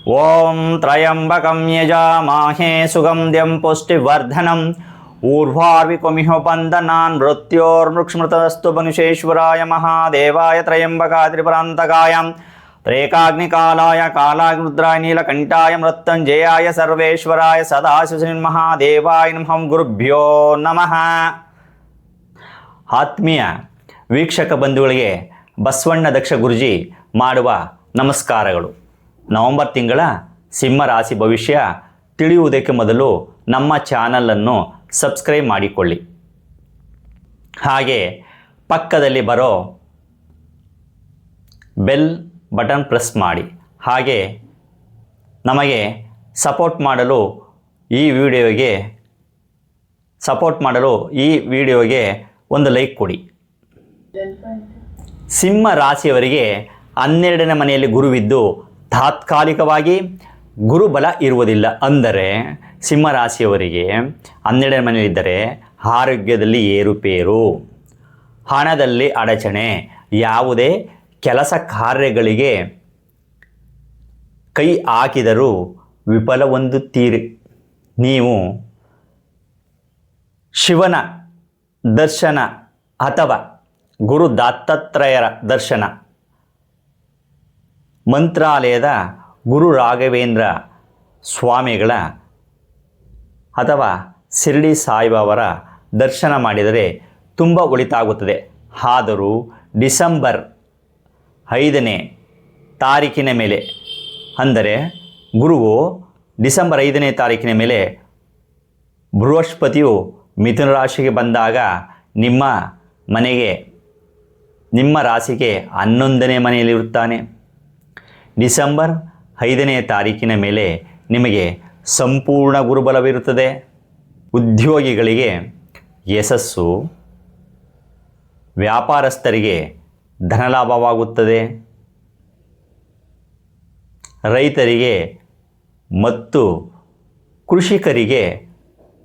ಓಂ ತ್ರಯಂಬಕಂ ಯಜಾಮಹೇ ಸುಗಂಧ್ಯಂ ಪುಷ್ಟಿವರ್ಧನಂ ಊರ್ವಾರ್ವಿಕಮಿಹ ಬಂಧನಾನ್ ಮೃತ್ಯೋರ್ಮೃಕ್ಷಮೃತಸ್ತು ಬನುಷೇಶ್ವರಾಯ ಮಹಾದೇವಾಯ ತ್ರಯಂಬಕಾಯ ತ್ರಿಪುರಾಂತಕಾಯ ತ್ರೇಕಾಗ್ನಿಕಾಲಾಯ ಕಾಲಾಗ್ನಿರುದ್ರಾಯ ನೀಲಕಂಠಾಯ ಮೃತ್ಯುಂಜಯಾಯ ಸರ್ವೇಶ್ವರಾಯ ಸದಾಶಿವಮಹಾದೇವಾಯ ನಮಃ. ಗುರುಭ್ಯೋ ನಮಃ. ಆತ್ಮೀಯ ವೀಕ್ಷಕ ಬಂಧುಗಳಿಗೆ ಬಸವಣ್ಣ ದಕ್ಷ ಗುರುಜಿ ಮಾಡುವ ನಮಸ್ಕಾರಗಳು. ನವೆಂಬರ್ ತಿಂಗಳ ಸಿಂಹ ರಾಶಿ ಭವಿಷ್ಯ ತಿಳಿಯುವುದಕ್ಕೆ ಮೊದಲು ನಮ್ಮ ಚಾನಲನ್ನು ಸಬ್ಸ್ಕ್ರೈಬ್ ಮಾಡಿಕೊಳ್ಳಿ. ಹಾಗೆ ಪಕ್ಕದಲ್ಲಿ ಬರೋ ಬೆಲ್ ಬಟನ್ ಪ್ರೆಸ್ ಮಾಡಿ. ಹಾಗೆ ನಮಗೆ ಸಪೋರ್ಟ್ ಮಾಡಲು ಈ ವಿಡಿಯೋಗೆ ಒಂದು ಲೈಕ್ ಕೊಡಿ. ಸಿಂಹ ರಾಶಿಯವರಿಗೆ 12ನೇ ಮನೆಯಲ್ಲಿ ಗುರುವಿದ್ದು ತಾತ್ಕಾಲಿಕವಾಗಿ ಗುರುಬಲ ಇರುವುದಿಲ್ಲ. ಅಂದರೆ ಸಿಂಹ ರಾಶಿಯವರಿಗೆ 12ನೇ ಮನೆಯಲ್ಲಿದ್ದರೆ ಆರೋಗ್ಯದಲ್ಲಿ ಏರುಪೇರು, ಹಣದಲ್ಲಿ ಅಡಚಣೆ, ಯಾವುದೇ ಕೆಲಸ ಕಾರ್ಯಗಳಿಗೆ ಕೈ ಹಾಕಿದರೂ ವಿಫಲ ಹೊಂದುತ್ತೀರಿ. ನೀವು ಶಿವನ ದರ್ಶನ ಅಥವಾ ಗುರು ದತ್ತಾತ್ರೇಯರ ದರ್ಶನ, ಮಂತ್ರಾಲಯದ ಗುರು ರಾಘವೇಂದ್ರ ಸ್ವಾಮಿಗಳ ಅಥವಾ ಶಿರಡಿ ಸಾಯಿಬಾಬಾರ ದರ್ಶನ ಮಾಡಿದರೆ ತುಂಬ ಒಳಿತಾಗುತ್ತದೆ. ಆದರೂ ಡಿಸೆಂಬರ್ 5ನೇ ತಾರೀಕಿನ ಮೇಲೆ, ಅಂದರೆ ಗುರುವು ಡಿಸೆಂಬರ್ 5ನೇ ತಾರೀಕಿನ ಮೇಲೆ ಬೃಹಸ್ಪತಿಯು ಮಿಥುನ ರಾಶಿಗೆ ಬಂದಾಗ ನಿಮ್ಮ ರಾಶಿಗೆ 11ನೇ ಮನೆಯಲ್ಲಿರುತ್ತಾನೆ. ಡಿಸೆಂಬರ್ 5ನೇ ತಾರೀಕಿನ ಮೇಲೆ ನಿಮಗೆ ಸಂಪೂರ್ಣ ಗುರುಬಲವಿರುತ್ತದೆ. ಉದ್ಯೋಗಿಗಳಿಗೆ ಯಶಸ್ಸು, ವ್ಯಾಪಾರಸ್ಥರಿಗೆ ಧನಲಾಭವಾಗುತ್ತದೆ, ರೈತರಿಗೆ ಮತ್ತು ಕೃಷಿಕರಿಗೆ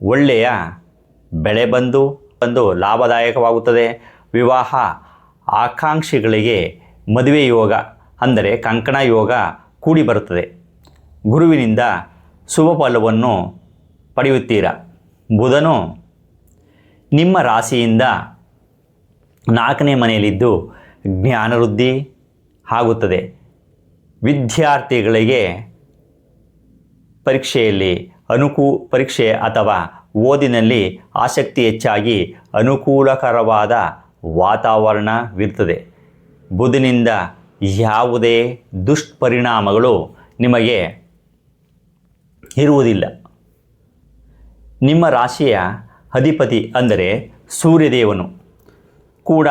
ಒಳ್ಳೆಯ ಬೆಳೆ ಬಂದು ಲಾಭದಾಯಕವಾಗುತ್ತದೆ. ವಿವಾಹ ಆಕಾಂಕ್ಷಿಗಳಿಗೆ ಮದುವೆ ಯೋಗ, ಅಂದರೆ ಕಂಕಣ ಯೋಗ ಕೂಡಿ ಬರುತ್ತದೆ. ಗುರುವಿನಿಂದ ಶುಭ ಫಲವನ್ನು ಪಡೆಯುತ್ತೀರಾ. ಬುಧನು ನಿಮ್ಮ ರಾಶಿಯಿಂದ 4ನೇ ಮನೆಯಲ್ಲಿದ್ದು ಜ್ಞಾನವೃದ್ಧಿ ಆಗುತ್ತದೆ. ವಿದ್ಯಾರ್ಥಿಗಳಿಗೆ ಪರೀಕ್ಷೆ ಅಥವಾ ಓದಿನಲ್ಲಿ ಆಸಕ್ತಿ ಹೆಚ್ಚಾಗಿ ಅನುಕೂಲಕರವಾದ ವಾತಾವರಣವಿರುತ್ತದೆ. ಬುಧನಿಂದ ಯಾವುದೇ ದುಷ್ಪರಿಣಾಮಗಳು ನಿಮಗೆ ಇರುವುದಿಲ್ಲ. ನಿಮ್ಮ ರಾಶಿಯ ಅಧಿಪತಿ ಅಂದರೆ ಸೂರ್ಯದೇವನು ಕೂಡ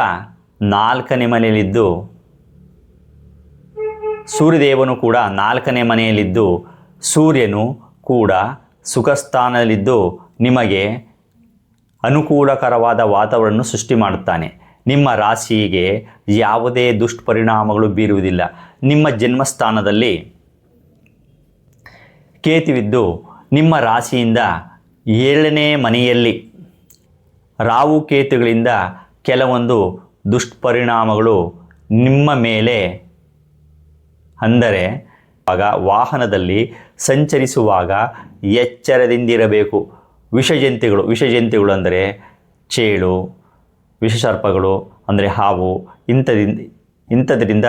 4ನೇ ಮನೆಯಲ್ಲಿದ್ದು ಸೂರ್ಯನು ಕೂಡ ಸುಖಸ್ಥಾನದಲ್ಲಿದ್ದು ನಿಮಗೆ ಅನುಕೂಲಕರವಾದ ವಾತಾವರಣ ಸೃಷ್ಟಿ ಮಾಡುತ್ತಾನೆ. ನಿಮ್ಮ ರಾಶಿಗೆ ಯಾವುದೇ ದುಷ್ಪರಿಣಾಮಗಳು ಬೀರುವುದಿಲ್ಲ. ನಿಮ್ಮ ಜನ್ಮಸ್ಥಾನದಲ್ಲಿ ಕೇತುವಿದ್ದು ನಿಮ್ಮ ರಾಶಿಯಿಂದ 7ನೇ ಮನೆಯಲ್ಲಿ ರಾಹು ಕೇತುಗಳಿಂದ ಕೆಲವೊಂದು ದುಷ್ಪರಿಣಾಮಗಳು ನಿಮ್ಮ ಮೇಲೆ, ಅಂದರೆ ವಾಹನದಲ್ಲಿ ಸಂಚರಿಸುವಾಗ ಎಚ್ಚರದಿಂದಿರಬೇಕು. ವಿಷಜಂತುಗಳು ಅಂದರೆ ಚೇಳು, ವಿಷಸರ್ಪಗಳು ಅಂದರೆ ಹಾವು, ಇಂಥದ್ರಿಂದ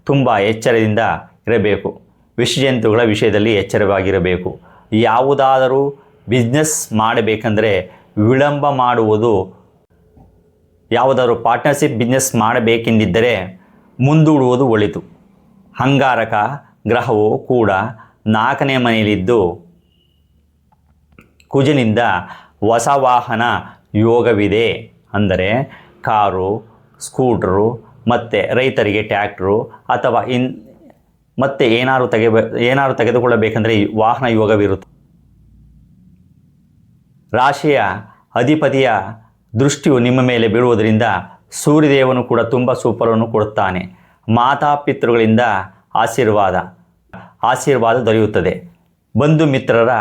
ತುಂಬ ಎಚ್ಚರದಿಂದ ಇರಬೇಕು. ವಿಷಜಂತುಗಳ ವಿಷಯದಲ್ಲಿ ಎಚ್ಚರವಾಗಿರಬೇಕು. ಯಾವುದಾದರೂ ಬಿಸ್ನೆಸ್ ಮಾಡಬೇಕಂದ್ರೆ ವಿಳಂಬ ಮಾಡುವುದು, ಯಾವುದಾದರೂ ಪಾರ್ಟ್ನರ್ಶಿಪ್ ಬಿಸ್ನೆಸ್ ಮಾಡಬೇಕೆಂದಿದ್ದರೆ ಮುಂದೂಡುವುದು ಒಳಿತು. ಅಂಗಾರಕ ಗ್ರಹವು ಕೂಡ 4ನೇ ಮನೆಯಲ್ಲಿದ್ದು ಕುಜನಿಂದ ಹೊಸ ವಾಹನ ಯೋಗವಿದೆ. ಅಂದರೆ ಕಾರು, ಸ್ಕೂಟ್ರು ಮತ್ತು ರೈತರಿಗೆ ಟ್ಯಾಕ್ಟ್ರು ಅಥವಾ ಮತ್ತೆ ಏನಾರು ತೆಗೆದುಕೊಳ್ಳಬೇಕಂದ್ರೆ ವಾಹನ ಯೋಗವಿರುತ್ತೆ. ರಾಶಿಯ ಅಧಿಪತಿಯ ದೃಷ್ಟಿಯು ನಿಮ್ಮ ಮೇಲೆ ಬೀಳುವುದರಿಂದ ಸೂರ್ಯದೇವನು ಕೂಡ ತುಂಬ ಸುಫಲವನ್ನು ಕೊಡುತ್ತಾನೆ. ಮಾತಾಪಿತೃಗಳಿಂದ ಆಶೀರ್ವಾದ ದೊರೆಯುತ್ತದೆ. ಬಂಧು ಮಿತ್ರರ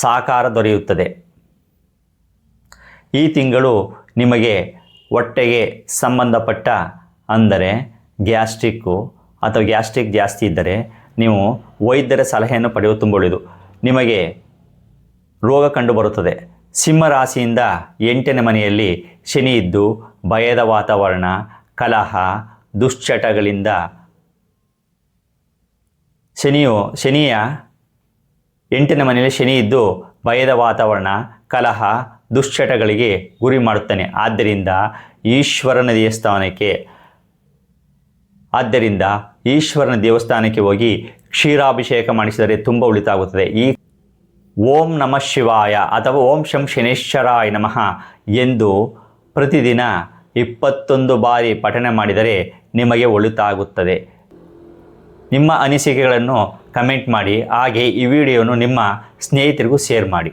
ಸಹಕಾರ ದೊರೆಯುತ್ತದೆ. ಈ ತಿಂಗಳು ನಿಮಗೆ ಹೊಟ್ಟೆಗೆ ಸಂಬಂಧಪಟ್ಟ ಅಂದರೆ ಗ್ಯಾಸ್ಟ್ರಿಕ್ಕು ಅಥವಾ ಗ್ಯಾಸ್ಟ್ರಿಕ್ ಜಾಸ್ತಿ ಇದ್ದರೆ ನೀವು ವೈದ್ಯರ ಸಲಹೆಯನ್ನು ಪಡೆಯುವುದು ತುಂಬ ಒಳ್ಳೆಯದು. ನಿಮಗೆ ರೋಗ ಕಂಡುಬರುತ್ತದೆ. ಸಿಂಹ ರಾಶಿಯಿಂದ 8ನೇ ಮನೆಯಲ್ಲಿ ಶನಿ ಇದ್ದು ಭಯದ ವಾತಾವರಣ, ಕಲಹ, ದುಶ್ಚಟಗಳಿಂದ ಶನಿಯ 8ನೇ ಮನೆಯಲ್ಲಿ ಶನಿ ಇದ್ದು ಭಯದ ವಾತಾವರಣ, ಕಲಹ, ದುಶ್ಚಟಗಳಿಗೆ ಗುರಿ ಮಾಡುತ್ತಾನೆ. ಆದ್ದರಿಂದ ಈಶ್ವರನ ದೇವಸ್ಥಾನಕ್ಕೆ ಹೋಗಿ ಕ್ಷೀರಾಭಿಷೇಕ ಮಾಡಿಸಿದರೆ ತುಂಬ ಒಳಿತಾಗುತ್ತದೆ. ಈ ಓಂ ನಮಃ ಶಿವಾಯ ಅಥವಾ ಓಂ ಶಂ ಶನೇಶ್ವರಾಯ ನಮಃ ಎಂದು ಪ್ರತಿದಿನ 21 ಬಾರಿ ಪಠನೆ ಮಾಡಿದರೆ ನಿಮಗೆ ಒಳಿತಾಗುತ್ತದೆ. ನಿಮ್ಮ ಅನಿಸಿಕೆಗಳನ್ನು ಕಮೆಂಟ್ ಮಾಡಿ. ಹಾಗೆ ಈ ವಿಡಿಯೋವನ್ನು ನಿಮ್ಮ ಸ್ನೇಹಿತರಿಗೂ ಶೇರ್ ಮಾಡಿ.